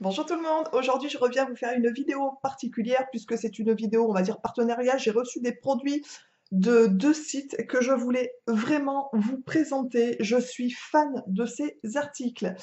Bonjour tout le monde, aujourd'hui je reviens vous faire une vidéo particulière puisque c'est une vidéo on va dire partenariat. J'ai reçu des produits de deux sites que je voulais vraiment vous présenter. Je suis fan de ces articles.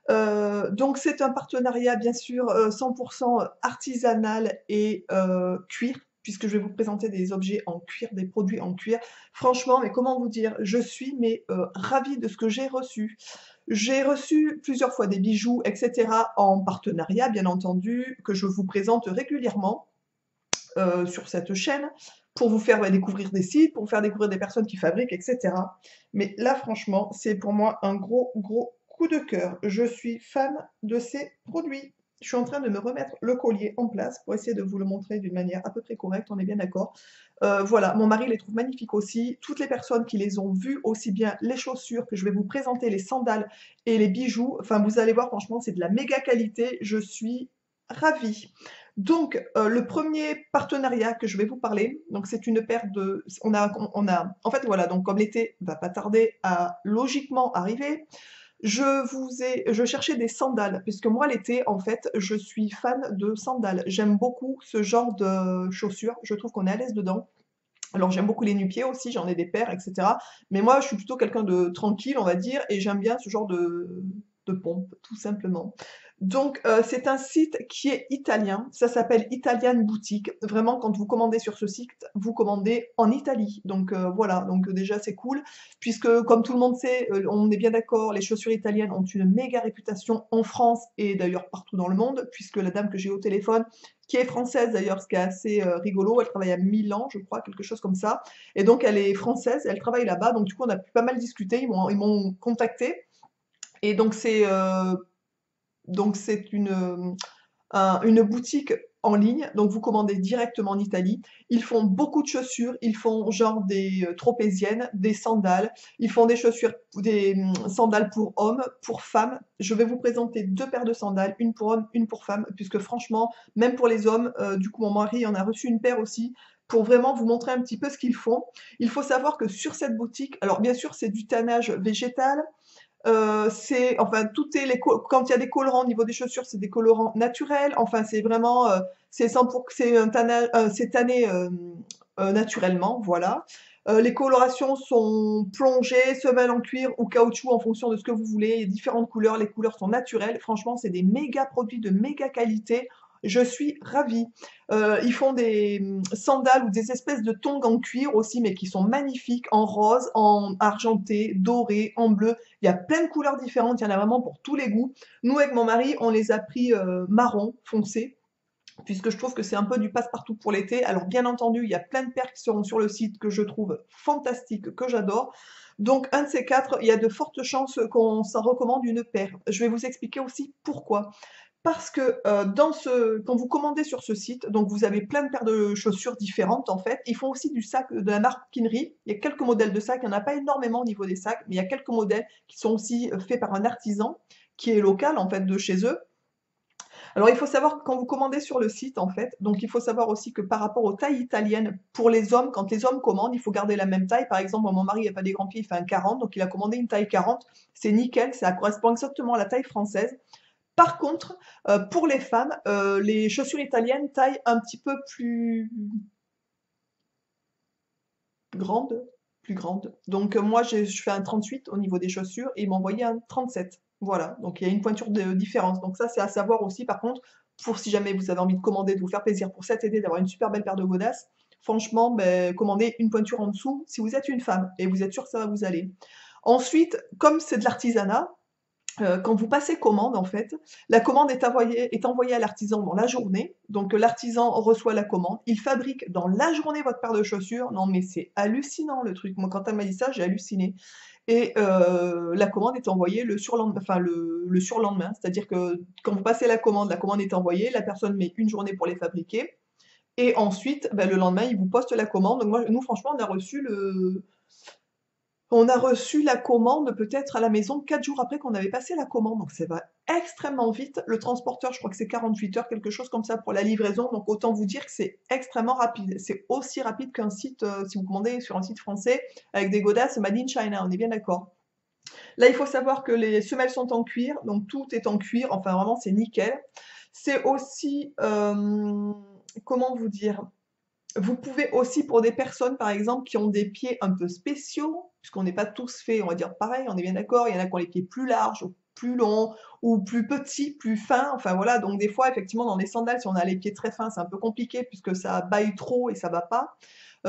Donc c'est un partenariat bien sûr 100% artisanal et cuir, puisque je vais vous présenter des objets en cuir, des produits en cuir. Franchement, mais comment vous dire, je suis ravie de ce que j'ai reçu. J'ai reçu plusieurs fois des bijoux, etc. en partenariat, bien entendu, que je vous présente régulièrement sur cette chaîne pour vous faire découvrir des sites, pour vous faire découvrir des personnes qui fabriquent, etc. Mais là, franchement, c'est pour moi un gros, gros coup de cœur. Je suis fan de ces produits. Je suis en train de me remettre le collier en place pour essayer de vous le montrer d'une manière à peu près correcte, on est bien d'accord. Voilà, mon mari les trouve magnifiques aussi. Toutes les personnes qui les ont vues, aussi bien les chaussures que je vais vous présenter, les sandales et les bijoux, enfin vous allez voir, franchement, c'est de la méga qualité. Je suis ravie. Donc, le premier partenariat que je vais vous parler, donc c'est une paire de, en fait voilà, donc comme l'été va pas tarder à logiquement arriver, je cherchais des sandales, puisque moi l'été, en fait, je suis fan de sandales. J'aime beaucoup ce genre de chaussures. Je trouve qu'on est à l'aise dedans. Alors j'aime beaucoup les nu-pieds aussi, j'en ai des paires, etc. Mais moi, je suis plutôt quelqu'un de tranquille, on va dire, et j'aime bien ce genre de pompe, tout simplement. Donc c'est un site qui est italien, ça s'appelle Italian Boutique. Vraiment, quand vous commandez sur ce site, vous commandez en Italie. Donc voilà, donc déjà c'est cool, puisque comme tout le monde sait, on est bien d'accord, les chaussures italiennes ont une méga réputation en France et d'ailleurs partout dans le monde, puisque la dame que j'ai au téléphone, qui est française d'ailleurs, ce qui est assez rigolo. Elle travaille à Milan, je crois, quelque chose comme ça. Et donc elle est française, elle travaille là-bas. Donc du coup, on a pu pas mal discuter. Ils m'ont contacté. Et donc c'est une boutique en ligne, donc vous commandez directement en Italie. Ils font beaucoup de chaussures, ils font genre des tropéziennes, des sandales, ils font des chaussures, des sandales pour hommes, pour femmes. Je vais vous présenter deux paires de sandales, une pour hommes, une pour femmes, puisque franchement, même pour les hommes, du coup mon mari en a reçu une paire aussi, pour vraiment vous montrer un petit peu ce qu'ils font. Il faut savoir que sur cette boutique, alors bien sûr c'est du tannage végétal, c'est enfin tout est quand il y a des colorants au niveau des chaussures, c'est des colorants naturels. Enfin, c'est vraiment c'est 100 c'est un tannage, c'est tanné naturellement, voilà. Les colorations sont plongées, semelles en cuir ou caoutchouc en fonction de ce que vous voulez. Il y a différentes couleurs, les couleurs sont naturelles. Franchement, c'est des méga produits de méga qualité. Je suis ravie. Ils font des sandales ou des espèces de tongs en cuir aussi, mais qui sont magnifiques, en rose, en argenté, doré, en bleu. Il y a plein de couleurs différentes, il y en a vraiment pour tous les goûts. Nous, avec mon mari, on les a pris marron foncé, puisque je trouve que c'est un peu du passe-partout pour l'été. Alors, bien entendu, il y a plein de paires qui seront sur le site que je trouve fantastiques, que j'adore. Donc, un de ces quatre, il y a de fortes chances qu'on s'en recommande une paire. Je vais vous expliquer aussi pourquoi. Parce que quand vous commandez sur ce site, donc vous avez plein de paires de chaussures différentes en fait. Ils font aussi du sac de la maroquinerie. Il y a quelques modèles de sacs, il n'y en a pas énormément au niveau des sacs, mais il y a quelques modèles qui sont aussi faits par un artisan qui est local en fait de chez eux. Alors il faut savoir que quand vous commandez sur le site en fait, donc il faut savoir aussi que par rapport aux tailles italiennes, pour les hommes, quand les hommes commandent, il faut garder la même taille. Par exemple, moi, mon mari n'a pas des grands pieds, il fait un 40, donc il a commandé une taille 40. C'est nickel, ça correspond exactement à la taille française. Par contre, pour les femmes, les chaussures italiennes taillent un petit peu grande, plus grande. Donc moi, je fais un 38 au niveau des chaussures et ils m'ont envoyé un 37. Voilà, donc il y a une pointure de différence. Donc ça, c'est à savoir aussi. Par contre, pour si jamais vous avez envie de commander, de vous faire plaisir pour cet été, d'avoir une super belle paire de godasses, franchement, ben, commandez une pointure en dessous si vous êtes une femme et vous êtes sûr que ça va vous aller. Ensuite, comme c'est de l'artisanat, quand vous passez commande, en fait, la commande est envoyée à l'artisan dans la journée. Donc l'artisan reçoit la commande, il fabrique dans la journée votre paire de chaussures. Non mais c'est hallucinant le truc. Moi quand elle m'a dit ça, j'ai halluciné. Et la commande est envoyée le surlendemain, enfin le surlendemain. C'est-à-dire que quand vous passez la commande est envoyée, la personne met une journée pour les fabriquer. Et ensuite, ben, le lendemain, il vous poste la commande. Donc moi, nous, franchement, on a reçu la commande peut-être à la maison 4 jours après qu'on avait passé la commande, donc ça va extrêmement vite. Le transporteur, je crois que c'est 48 heures, quelque chose comme ça pour la livraison, donc autant vous dire que c'est extrêmement rapide. C'est aussi rapide qu'un site, si vous commandez sur un site français avec des godasses made in China, on est bien d'accord. Là, il faut savoir que les semelles sont en cuir, donc tout est en cuir, enfin vraiment c'est nickel. C'est aussi, comment vous dire? Vous pouvez aussi pour des personnes, par exemple, qui ont des pieds un peu spéciaux, puisqu'on n'est pas tous faits, on va dire pareil, on est bien d'accord, il y en a qui ont les pieds plus larges, ou plus longs, ou plus petits, plus fins, enfin voilà, donc des fois, effectivement, dans les sandales, si on a les pieds très fins, c'est un peu compliqué, puisque ça baille trop et ça va pas.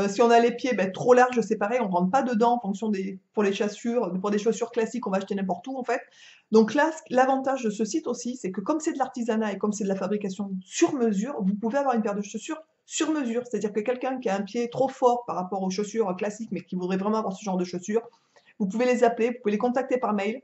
Si on a les pieds trop larges, c'est pareil, on rentre pas dedans en fonction des, pour les chaussures, pour des chaussures classiques, on va acheter n'importe où en fait. Donc là, l'avantage de ce site aussi, c'est que comme c'est de l'artisanat et comme c'est de la fabrication sur mesure, vous pouvez avoir une paire de chaussures sur mesure. C'est-à-dire que quelqu'un qui a un pied trop fort par rapport aux chaussures classiques, mais qui voudrait vraiment avoir ce genre de chaussures, vous pouvez les appeler, vous pouvez les contacter par mail.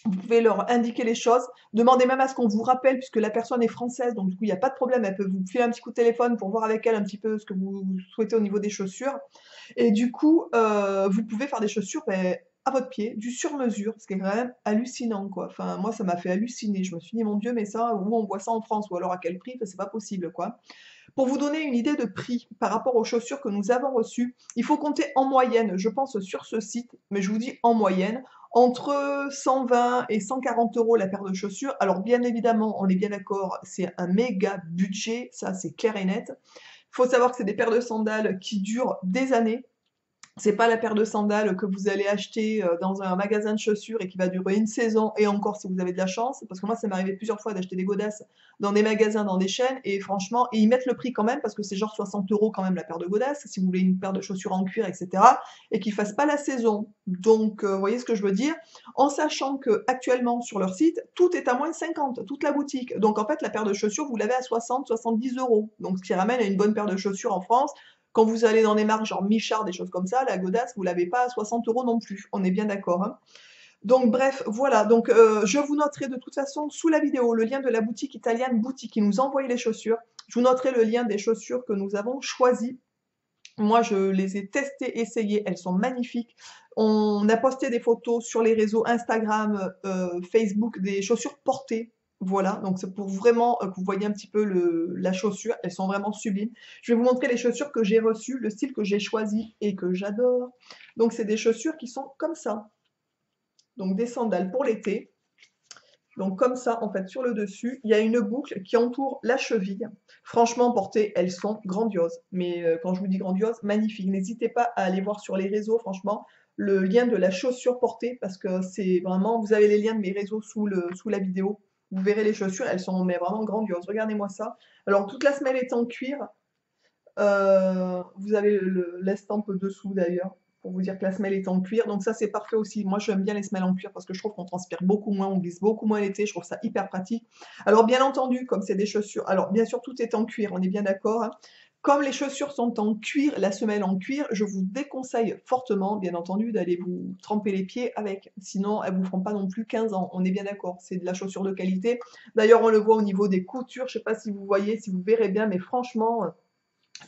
Vous pouvez leur indiquer les choses. Demandez même à ce qu'on vous rappelle, puisque la personne est française, donc du coup, il n'y a pas de problème. Elle peut vous filer un petit coup de téléphone pour voir avec elle un petit peu ce que vous souhaitez au niveau des chaussures. Et du coup, vous pouvez faire des chaussures à votre pied, du sur-mesure, ce qui est quand même hallucinant, quoi. Enfin, moi, ça m'a fait halluciner. Je me suis dit, mon Dieu, mais ça, où on voit ça en France, ou alors à quel prix? Enfin, c'est pas possible, quoi. Pour vous donner une idée de prix par rapport aux chaussures que nous avons reçues, il faut compter en moyenne, je pense sur ce site, mais je vous dis en moyenne, entre 120 et 140 € la paire de chaussures. Alors bien évidemment, on est bien d'accord, c'est un méga budget, ça c'est clair et net. Il faut savoir que c'est des paires de sandales qui durent des années. C'est pas la paire de sandales que vous allez acheter dans un magasin de chaussures et qui va durer une saison, et encore si vous avez de la chance, parce que moi ça m'est arrivé plusieurs fois d'acheter des godasses dans des magasins, dans des chaînes, et franchement, et ils mettent le prix quand même, parce que c'est genre 60 € quand même la paire de godasses, si vous voulez une paire de chaussures en cuir, etc., et qui fassent pas la saison. Donc, vous voyez ce que je veux dire? En sachant que actuellement sur leur site, tout est à moins de 50, toute la boutique. Donc en fait, la paire de chaussures, vous l'avez à 60, 70 €. Donc ce qui ramène à une bonne paire de chaussures en France. Quand vous allez dans des marques genre Michard, des choses comme ça, la godasse, vous l'avez pas à 60 € non plus. On est bien d'accord, hein. Donc bref, voilà. Donc je vous noterai de toute façon sous la vidéo le lien de la boutique italienne Boutique qui nous envoie les chaussures. Je vous noterai le lien des chaussures que nous avons choisies. Moi, je les ai testées, essayées, elles sont magnifiques. On a posté des photos sur les réseaux Instagram, Facebook, des chaussures portées. Voilà, donc c'est pour vraiment que vous voyez un petit peu la chaussure. Elles sont vraiment sublimes. Je vais vous montrer les chaussures que j'ai reçues, le style que j'ai choisi et que j'adore. Donc, c'est des chaussures qui sont comme ça. Donc, des sandales pour l'été. Donc comme ça, en fait, sur le dessus, il y a une boucle qui entoure la cheville. Franchement, portées, elles sont grandioses. Mais quand je vous dis grandiose, magnifique. N'hésitez pas à aller voir sur les réseaux, franchement, le lien de la chaussure portée, parce que c'est vraiment, vous avez les liens de mes réseaux sous la vidéo. Vous verrez les chaussures, elles sont mais vraiment grandioses. Regardez-moi ça. Alors, toute la semelle est en cuir. Vous avez l'estampe dessous d'ailleurs, pour vous dire que la semelle est en cuir. Donc ça, c'est parfait aussi. Moi, j'aime bien les semelles en cuir parce que je trouve qu'on transpire beaucoup moins, on glisse beaucoup moins l'été. Je trouve ça hyper pratique. Alors, bien entendu, comme c'est des chaussures, alors bien sûr, tout est en cuir, on est bien d'accord, hein. Comme les chaussures sont en cuir, la semelle en cuir, je vous déconseille fortement, bien entendu, d'aller vous tremper les pieds avec. Sinon, elles vous feront pas non plus 15 ans. On est bien d'accord. C'est de la chaussure de qualité. D'ailleurs, on le voit au niveau des coutures. Je sais pas si vous voyez, si vous verrez bien, mais franchement,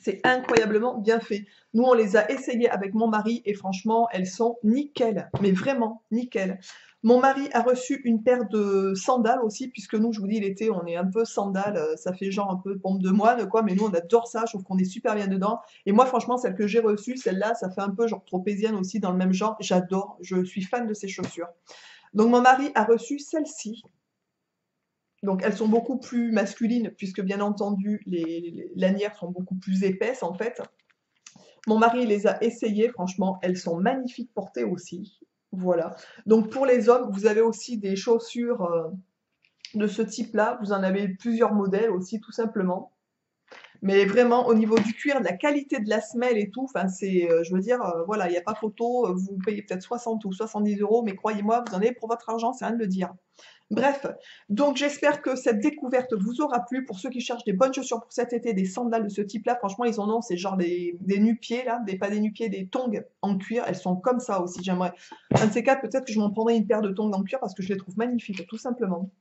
c'est incroyablement bien fait. Nous, on les a essayées avec mon mari et franchement, elles sont nickel, mais vraiment nickel. Mon mari a reçu une paire de sandales aussi, puisque nous, je vous dis, l'été, on est un peu sandales, ça fait genre un peu pompe de moine, quoi, mais nous, on adore ça, je trouve qu'on est super bien dedans. Et moi, franchement, celle que j'ai reçue, celle-là, ça fait un peu genre tropézienne aussi, dans le même genre. J'adore, je suis fan de ces chaussures. Donc, mon mari a reçu celle-ci. Donc elles sont beaucoup plus masculines puisque bien entendu les lanières sont beaucoup plus épaisses en fait. Mon mari les a essayées, franchement, elles sont magnifiques portées aussi. Voilà. Donc pour les hommes, vous avez aussi des chaussures de ce type-là. Vous en avez plusieurs modèles aussi, tout simplement. Mais vraiment, au niveau du cuir, de la qualité de la semelle et tout, enfin, c'est, je veux dire, voilà, il n'y a pas photo. Vous payez peut-être 60 ou 70 €, mais croyez-moi, vous en avez pour votre argent, c'est rien de le dire. Bref, donc j'espère que cette découverte vous aura plu. Pour ceux qui cherchent des bonnes chaussures pour cet été, des sandales de ce type-là, franchement, ils en ont, c'est genre des nu-pieds, là, pas des nu-pieds, des tongs en cuir. Elles sont comme ça aussi, j'aimerais. Un de ces quatre, peut-être que je m'en prendrai une paire de tongs en cuir parce que je les trouve magnifiques, tout simplement.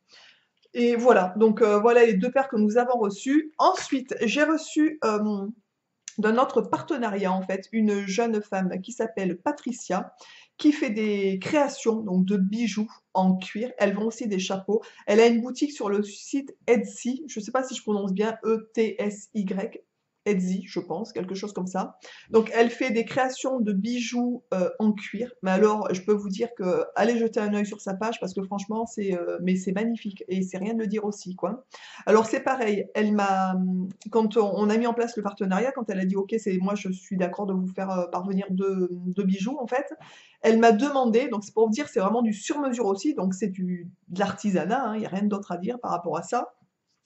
Et voilà, donc voilà les deux paires que nous avons reçues. Ensuite, j'ai reçu d'un autre partenariat en fait, une jeune femme qui s'appelle Patricia, qui fait des créations donc de bijoux en cuir. Elle vend aussi des chapeaux. Elle a une boutique sur le site Etsy. Je ne sais pas si je prononce bien Etsy. Etsy, je pense, quelque chose comme ça. Donc elle fait des créations de bijoux en cuir. Mais alors, je peux vous dire que allez jeter un œil sur sa page parce que franchement, mais c'est magnifique et c'est rien de le dire aussi, quoi. Alors c'est pareil, quand on a mis en place le partenariat, quand elle a dit OK, c'est moi je suis d'accord de vous faire parvenir deux bijoux en fait. Elle m'a demandé, donc c'est pour vous dire, c'est vraiment du sur-mesure aussi, donc c'est de l'artisanat, hein, il n'y a rien d'autre à dire par rapport à ça.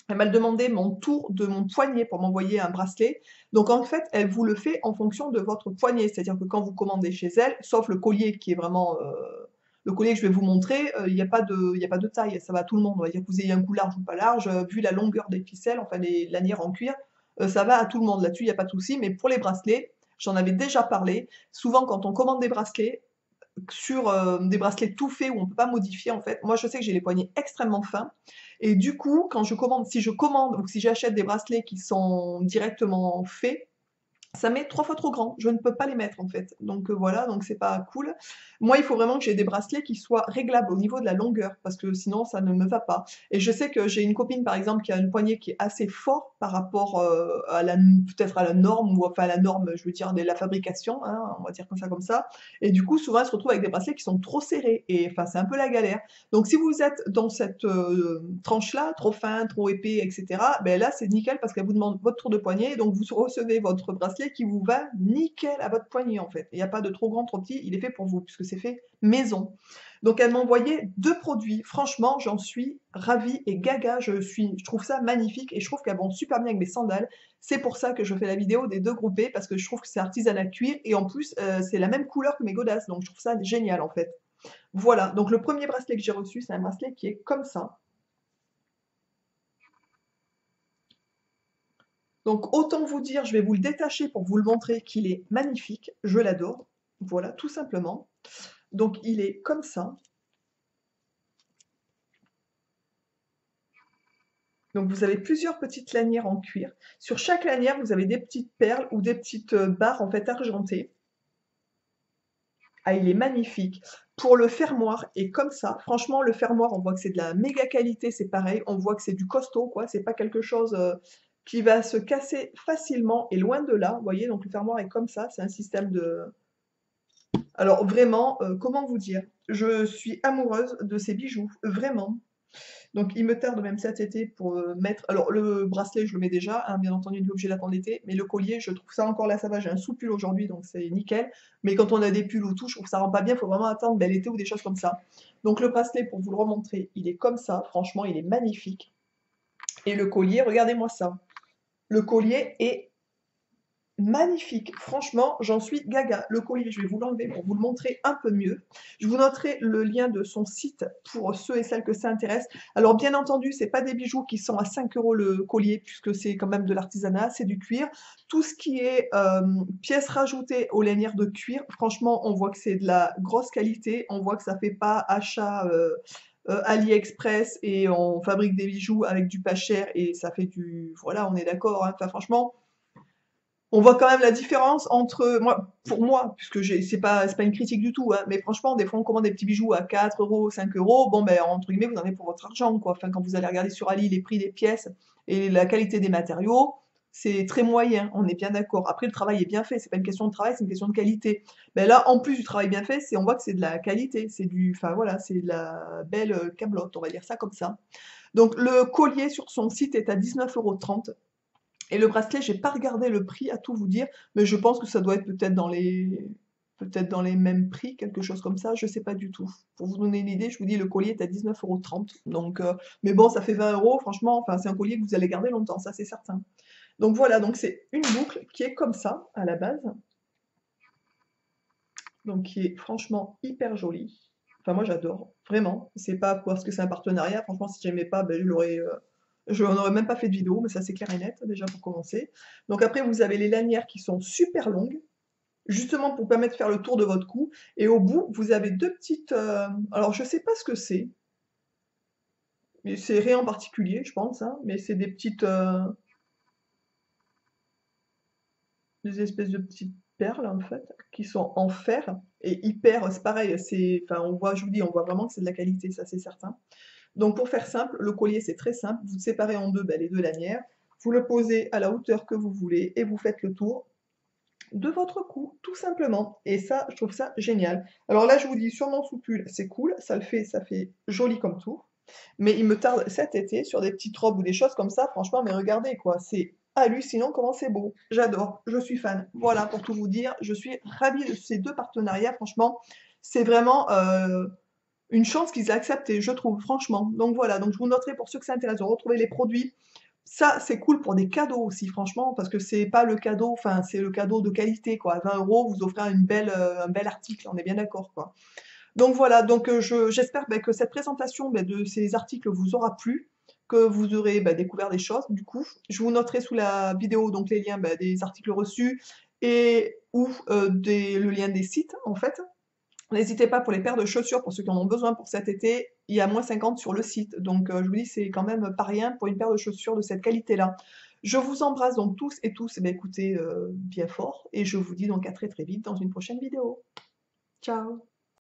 Elle m'a demandé mon tour de mon poignet pour m'envoyer un bracelet. Donc en fait, elle vous le fait en fonction de votre poignet. C'est-à-dire que quand vous commandez chez elle, sauf le collier qui est vraiment le collier que je vais vous montrer, il y a pas de taille, ça va à tout le monde. On va dire que vous ayez un cou large ou pas large, vu la longueur des ficelles, enfin les lanières en cuir, ça va à tout le monde. Là-dessus, il n'y a pas de souci. Mais pour les bracelets, j'en avais déjà parlé. Souvent, quand on commande des bracelets, sur des bracelets tout faits où on ne peut pas modifier en fait. Moi je sais que j'ai les poignets extrêmement fins et du coup quand si je commande ou si j'achète des bracelets qui sont directement faits, ça m'est 3 fois trop grand, je ne peux pas les mettre en fait. Donc voilà, donc c'est pas cool. Moi, il faut vraiment que j'ai des bracelets qui soient réglables au niveau de la longueur, parce que sinon ça ne me va pas. Et je sais que j'ai une copine par exemple qui a une poignée qui est assez fort par rapport peut-être à la norme, ou enfin à la norme, je veux dire, de la fabrication, hein, on va dire comme ça. Et du coup, souvent elle se retrouve avec des bracelets qui sont trop serrés, et enfin c'est un peu la galère. Donc si vous êtes dans cette tranche-là, trop fin, trop épais, etc., ben là c'est nickel parce qu'elle vous demande votre tour de poignet, donc vous recevez votre bracelet qui vous va nickel à votre poignet en fait. Il n'y a pas de trop grand, trop petit, il est fait pour vous puisque c'est fait maison. Donc elle m'a envoyé 2 produits. Franchement, j'en suis ravie et gaga. Je trouve ça magnifique et je trouve qu'elles vont super bien avec mes sandales. C'est pour ça que je fais la vidéo des 2 groupés parce que je trouve que c'est artisanat cuir et en plus c'est la même couleur que mes godasses. Donc je trouve ça génial en fait. Voilà, donc le premier bracelet que j'ai reçu, c'est un bracelet qui est comme ça. Donc autant vous dire, je vais vous le détacher pour vous le montrer qu'il est magnifique, je l'adore. Voilà, tout simplement. Donc il est comme ça. Donc vous avez plusieurs petites lanières en cuir. Sur chaque lanière, vous avez des petites perles ou des petites barres en fait argentées. Ah, il est magnifique. Pour le fermoir, et comme ça, franchement, le fermoir, on voit que c'est de la méga qualité, c'est pareil, on voit que c'est du costaud, quoi. C'est pas quelque chose qui va se casser facilement, et loin de là, vous voyez, donc le fermoir est comme ça, c'est un système de... Alors vraiment, comment vous dire? Je suis amoureuse de ces bijoux, vraiment. Donc il me tarde même cet été pour mettre. Alors le bracelet, je le mets déjà, hein, bien entendu, il est obligé d'attendre l'été. Mais le collier, je trouve ça encore là, ça va. J'ai un sous-pull aujourd'hui, donc c'est nickel. Mais quand on a des pulls ou tout, je trouve que ça rend pas bien. Il faut vraiment attendre l'été ou des choses comme ça. Donc le bracelet, pour vous le remontrer, il est comme ça. Franchement, il est magnifique. Et le collier, regardez-moi ça. Le collier est magnifique, franchement, j'en suis gaga. Le collier, je vais vous l'enlever pour vous le montrer un peu mieux. Je vous noterai le lien de son site pour ceux et celles que ça intéresse. Alors bien entendu, c'est pas des bijoux qui sont à 5 € le collier, puisque c'est quand même de l'artisanat, c'est du cuir. Tout ce qui est pièces rajoutées aux lanières de cuir, franchement, on voit que c'est de la grosse qualité, on voit que ça fait pas achat AliExpress et on fabrique des bijoux avec du pas cher et ça fait du... Voilà, on est d'accord, hein. Enfin franchement... On voit quand même la différence entre moi, pour moi, puisque c'est pas une critique du tout, hein, mais franchement, des fois, on commande des petits bijoux à 4 €, 5 €. Bon, ben, entre guillemets, vous en avez pour votre argent, quoi. Enfin, quand vous allez regarder sur Ali les prix des pièces et la qualité des matériaux, c'est très moyen, on est bien d'accord. Après, le travail est bien fait, c'est pas une question de travail, c'est une question de qualité. Mais là, en plus du travail bien fait, on voit que c'est de la qualité, enfin voilà, c'est de la belle câblotte, on va dire ça comme ça. Donc, le collier sur son site est à 19,30 €. Et le bracelet, j'ai pas regardé le prix à tout vous dire, mais je pense que ça doit être peut-être dans les mêmes prix, quelque chose comme ça, je sais pas du tout. Pour vous donner une idée, je vous dis le collier est à 19,30 €. Donc, mais bon, ça fait 20 €, franchement, enfin c'est un collier que vous allez garder longtemps, ça c'est certain. Donc voilà, donc c'est une boucle qui est comme ça à la base, donc qui est franchement hyper jolie. Enfin moi j'adore, vraiment. C'est pas parce que c'est un partenariat, franchement si j'aimais pas, ben, je n'aurais même pas fait de vidéo, mais ça c'est clair et net, déjà pour commencer. Donc après, vous avez les lanières qui sont super longues, justement pour permettre de faire le tour de votre cou. Et au bout, vous avez deux petites... alors je sais pas ce que c'est, mais c'est rien en particulier, je pense, hein, mais c'est des petites... des espèces de petites perles, en fait, qui sont en fer. Et hyper, c'est pareil, enfin, on voit, je vous dis, on voit vraiment que c'est de la qualité, ça c'est certain. Donc pour faire simple, le collier c'est très simple, vous séparez en deux ben, les deux lanières, vous le posez à la hauteur que vous voulez et vous faites le tour de votre cou, tout simplement. Et ça, je trouve ça génial. Alors là, je vous dis, sur mon soupul, c'est cool, ça fait joli comme tout. Mais il me tarde cet été sur des petites robes ou des choses comme ça, franchement, mais regardez quoi, c'est hallucinant comment c'est beau. J'adore, je suis fan. Voilà, pour tout vous dire, je suis ravie de ces deux partenariats, franchement, c'est vraiment une chance qu'ils aient accepté, je trouve, franchement. Donc voilà, donc je vous noterai pour ceux que ça intéresse de retrouver les produits. Ça, c'est cool pour des cadeaux aussi, franchement, parce que c'est pas le cadeau, enfin, c'est le cadeau de qualité, quoi. À 20 euros, vous offrez un bel article, on est bien d'accord, quoi. Donc voilà, donc j'espère que cette présentation de ces articles vous aura plu, que vous aurez découvert des choses, du coup. Je vous noterai sous la vidéo donc les liens des articles reçus et ou le lien des sites, en fait. N'hésitez pas pour les paires de chaussures, pour ceux qui en ont besoin pour cet été, il y a -50 sur le site. Donc je vous dis, c'est quand même pas rien pour une paire de chaussures de cette qualité-là. Je vous embrasse donc tous et tous, écoutez bien fort, et je vous dis donc à très très vite dans une prochaine vidéo. Ciao!